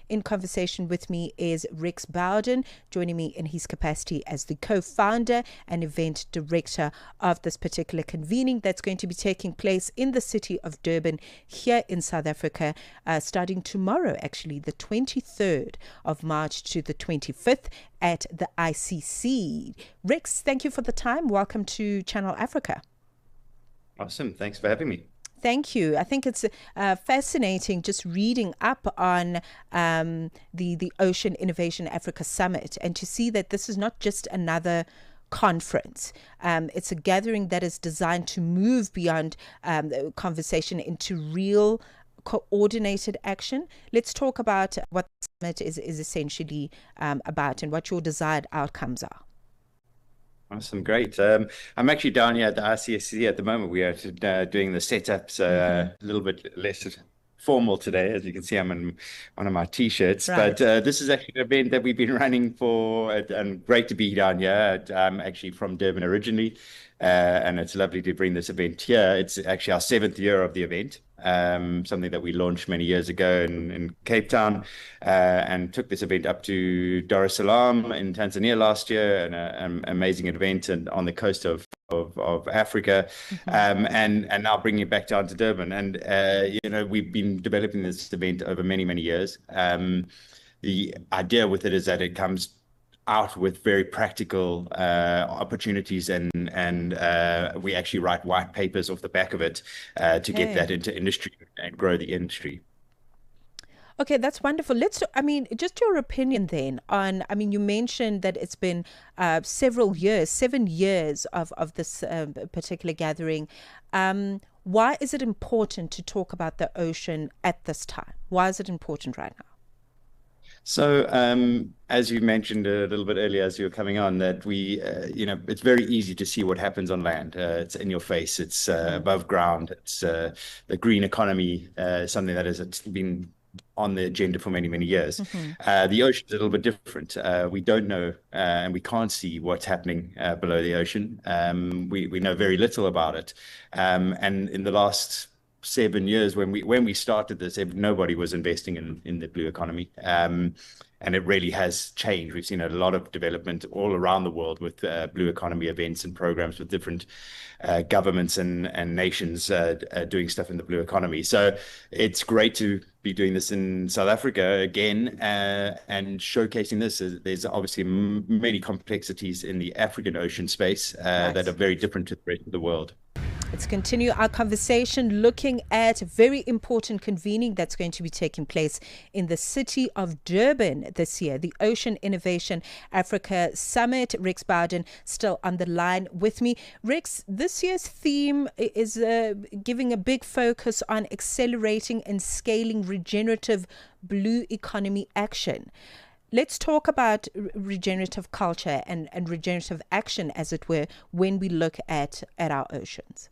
In conversation with me is Rex Bowden, joining me in his capacity as the co-founder and event director of this particular convening that's going to be taking place in the city of Durban here in South Africa, starting tomorrow, actually, the 23rd of March to the 25th at the ICC. Rex, thank you for the time. Welcome to Channel Africa. Awesome. Thanks for having me. Thank you. I think it's fascinating just reading up on the Ocean Innovation Africa Summit, and to see that this is not just another conference. It's a gathering that is designed to move beyond conversation into real coordinated action. Let's talk about what the summit is essentially about and what your desired outcomes are. Awesome, great. I'm actually down here at the ICSC at the moment. We are doing the setup, so a little bit less formal today. As you can see, I'm in one of my t-shirts, right. But this is actually an event that we've been running for, and great to be down here. I'm actually from Durban originally, and it's lovely to bring this event here. It's actually our 7th year of the event. Something that we launched many years ago in Cape Town, and took this event up to Dar es Salaam in Tanzania last year, and an amazing event on the coast of Africa, and now bringing it back down to Durban. And we've been developing this event over many years. The idea with it is that it comes out with very practical opportunities, and we actually write white papers off the back of it to get that into industry and grow the industry. Okay, that's wonderful. Just your opinion then on, you mentioned that it's been several years, 7 years of this particular gathering. Why is it important to talk about the ocean at this time? Why is it important right now? So, as you mentioned a little bit earlier, as you were coming on, that it's very easy to see what happens on land. It's in your face. It's above ground. It's the green economy, something that has been on the agenda for many years. The ocean is a little bit different. We don't know, and we can't see what's happening below the ocean. We know very little about it. And in the last 7 years, when we started this, nobody was investing in the blue economy, and it really has changed. We've seen a lot of development all around the world with blue economy events and programs with different governments and nations doing stuff in the blue economy. So it's great to be doing this in South Africa again, and showcasing this. There's obviously many complexities in the African ocean space that are very different to the rest of the world. Let's continue our conversation looking at a very important convening that's going to be taking place in the city of Durban this year, the Ocean Innovation Africa Summit. Rex Bowden still on the line with me. Rex, this year's theme is giving a big focus on accelerating and scaling regenerative blue economy action. Let's talk about regenerative culture and regenerative action, as it were, when we look at our oceans.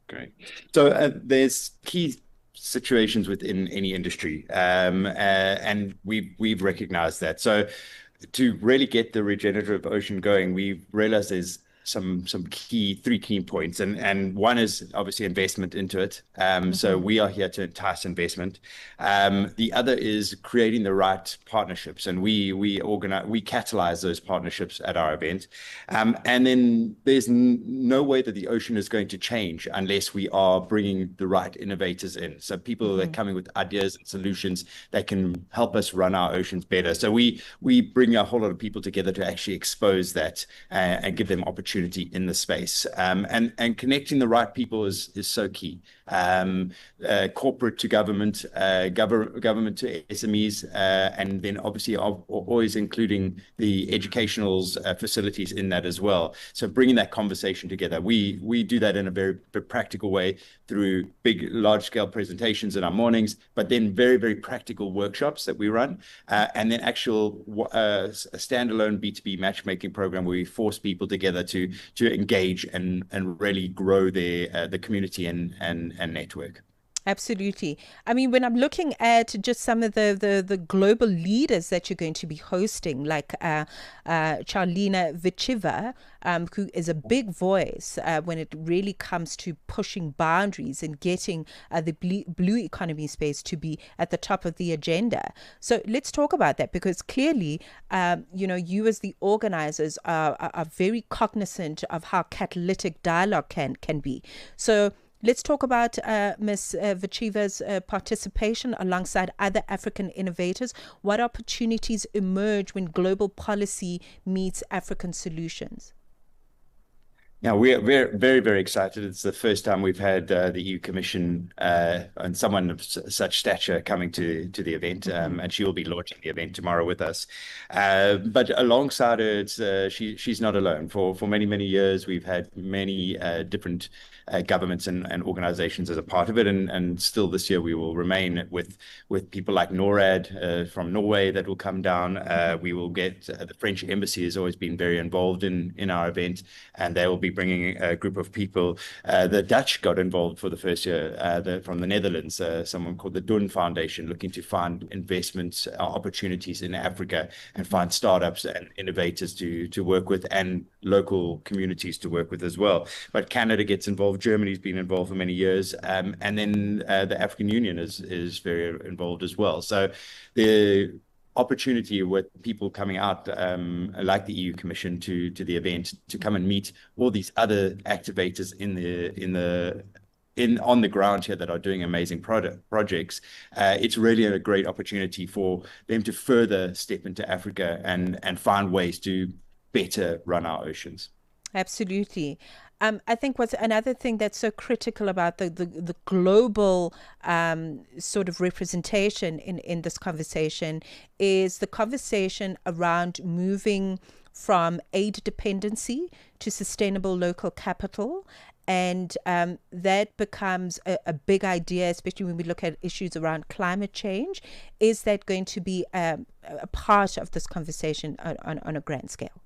Great. So there's key situations within any industry, and we've recognized that. So to really get the regenerative ocean going, we've realized there's some three key points, and one is obviously investment into it. So we are here to entice investment. The other is creating the right partnerships, and we catalyze those partnerships at our event. And then there's no way that the ocean is going to change unless we are bringing the right innovators in. So people that are coming with ideas and solutions that can help us run our oceans better. So we bring a whole lot of people together to actually expose that and give them opportunity in the space, and connecting the right people is so key. Corporate to government, government to SMEs, and then obviously always including the educational facilities in that as well. So bringing that conversation together, we do that in a very practical way through large-scale presentations in our mornings, but then very practical workshops that we run, and then actual a standalone B2B matchmaking program where we force people together to engage and really grow the community and network. Absolutely. I mean, when I'm looking at just some of the global leaders that you're going to be hosting, like Charlina Vichiva, who is a big voice when it really comes to pushing boundaries and getting the blue economy space to be at the top of the agenda. So let's talk about that, because clearly, you as the organizers are very cognizant of how catalytic dialogue can be. So let's talk about Ms. Vachiva's participation alongside other African innovators. What opportunities emerge when global policy meets African solutions? Yeah, we're very, very excited. It's the first time we've had the EU Commission and someone of such stature coming to the event, and she will be launching the event tomorrow with us. But alongside her, she's not alone. For many years, we've had many different governments and organizations as a part of it, and still this year we will remain with people like NORAD from Norway that will come down. We will get the French embassy has always been very involved in our event, and they will be bringing a group of people. The Dutch got involved for the first year from the Netherlands, someone called the Dun Foundation, looking to find investment opportunities in Africa and find startups and innovators to work with, and local communities to work with as well. But Canada gets involved. Germany's been involved for many years, and then the African Union is very involved as well. So the opportunity with people coming out like the EU Commission to the event to come and meet all these other activators on the ground here that are doing amazing projects. It's really a great opportunity for them to further step into Africa and find ways to better run our oceans. Absolutely. I think what's another thing that's so critical about the global sort of representation in this conversation is the conversation around moving from aid dependency to sustainable local capital. And that becomes a big idea, especially when we look at issues around climate change. Is that going to be a part of this conversation on a grand scale?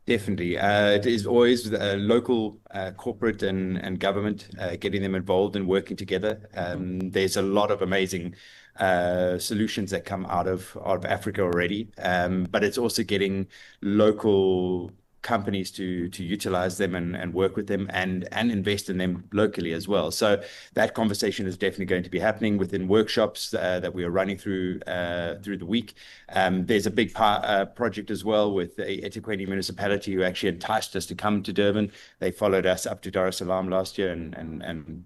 Definitely. It is always local corporate and government getting them involved and working together. There's a lot of amazing solutions that come out of Africa already, but it's also getting local companies to utilize them and work with them and invest in them locally as well. So that conversation is definitely going to be happening within workshops that we are running through the week. There's a big project as well with the eThekwini municipality who actually enticed us to come to Durban. They followed us up to Dar es Salaam last year and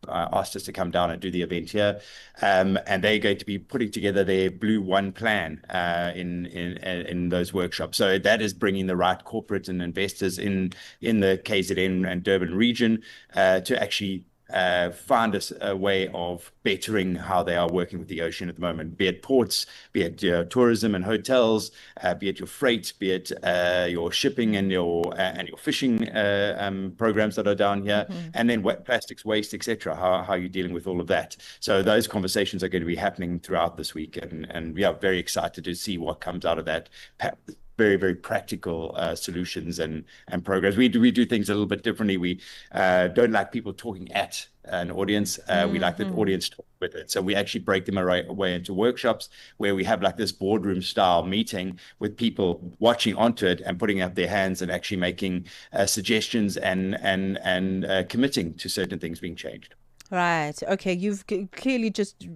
asked us to come down and do the event here, and they're going to be putting together their Blue One plan in those workshops. So that is bringing the right corporate and investors in the KZN and Durban region to actually find us a way of bettering how they are working with the ocean at the moment, be it ports, be it tourism and hotels, be it your freight, be it your shipping and your fishing programs that are down here, and then plastics waste, etc. How are you dealing with all of that? So those conversations are going to be happening throughout this week, and we are very excited to see what comes out of that. Very practical solutions and programs. We do things a little bit differently. We don't like people talking at an audience. We like the audience talk with it. So we actually break them away into workshops where we have like this boardroom style meeting with people watching onto it and putting up their hands and actually making suggestions and committing to certain things being changed. Right. Okay. You've clearly just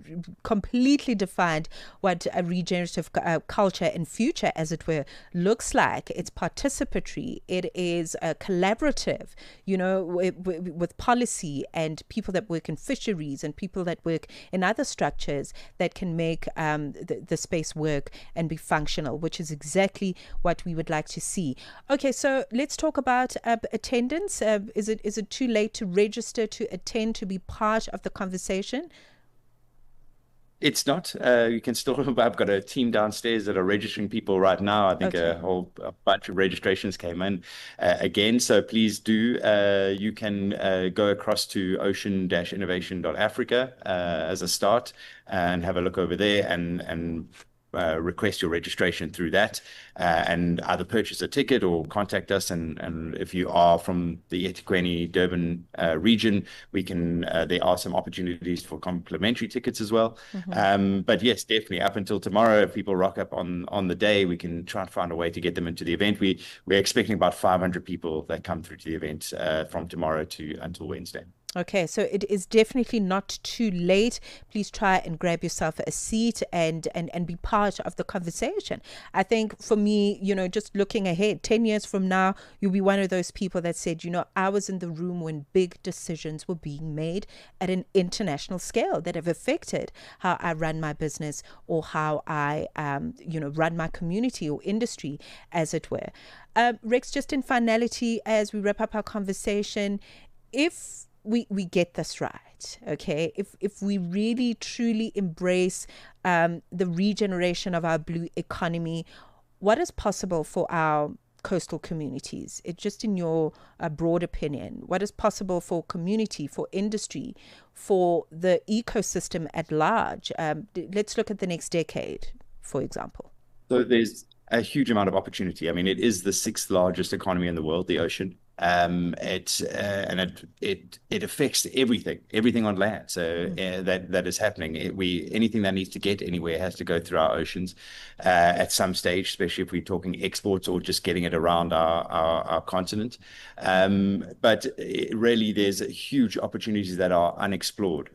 completely defined what a regenerative culture and future, as it were, looks like. It's participatory. It is collaborative, with policy and people that work in fisheries and people that work in other structures that can make the space work and be functional, which is exactly what we would like to see. Okay. So let's talk about attendance. Is it too late to register to attend, to be part of the conversation? It's not. You can still. I've got a team downstairs that are registering people right now. I think Okay. a bunch of registrations came in again. So please do. You can go across to ocean-innovation.africa as a start and have a look over there and request your registration through that, and either purchase a ticket or contact us. And if you are from the eThekwini Durban region, we can. There are some opportunities for complimentary tickets as well. But yes, definitely up until tomorrow, if people rock up on the day, we can try and find a way to get them into the event. We're expecting about 500 people that come through to the event from tomorrow to until Wednesday. Okay, so it is definitely not too late. Please try and grab yourself a seat and be part of the conversation. I think for me, just looking ahead, 10 years from now, you'll be one of those people that said, I was in the room when big decisions were being made at an international scale that have affected how I run my business or how I, run my community or industry, as it were. Rex, just in finality, as we wrap up our conversation, if we get this right, okay, if we really truly embrace the regeneration of our blue economy, what is possible for our coastal communities? It just in your broad opinion, what is possible for community, for industry, for the ecosystem at large? Let's look at the next decade, for example. So there's a huge amount of opportunity. I mean, it is the sixth largest economy in the world, the ocean. It affects everything on land. So that is happening. Anything that needs to get anywhere has to go through our oceans at some stage, especially if we're talking exports or just getting it around our continent. But really, there's huge opportunities that are unexplored.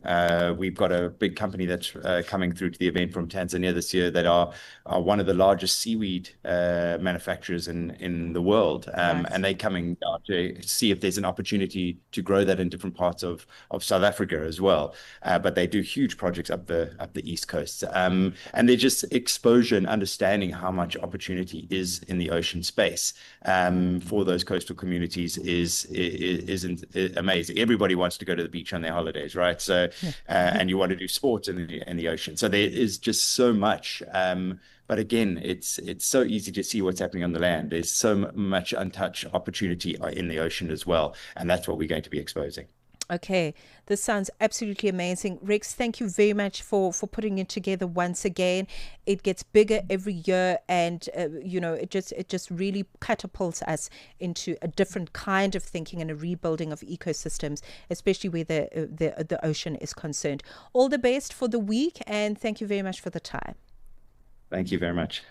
We've got a big company that's coming through to the event from Tanzania this year that are one of the largest seaweed manufacturers in the world, Nice. and they're coming down to see if there's an opportunity to grow that in different parts of South Africa as well. But they do huge projects up the East Coast. And they're just exposure and understanding how much opportunity is in the ocean space for those coastal communities is amazing. Everybody wants to go to the beach on their holidays, right? So, and you want to do sports in the ocean. So there is just so much. But again, it's so easy to see what's happening on the land. There's so much untouched opportunity in the ocean as well. And that's what we're going to be exposing. Okay, this sounds absolutely amazing. Rex, thank you very much for putting it together once again. It gets bigger every year, and it just really catapults us into a different kind of thinking and a rebuilding of ecosystems, especially where the ocean is concerned. All the best for the week, and thank you very much for the time. Thank you very much.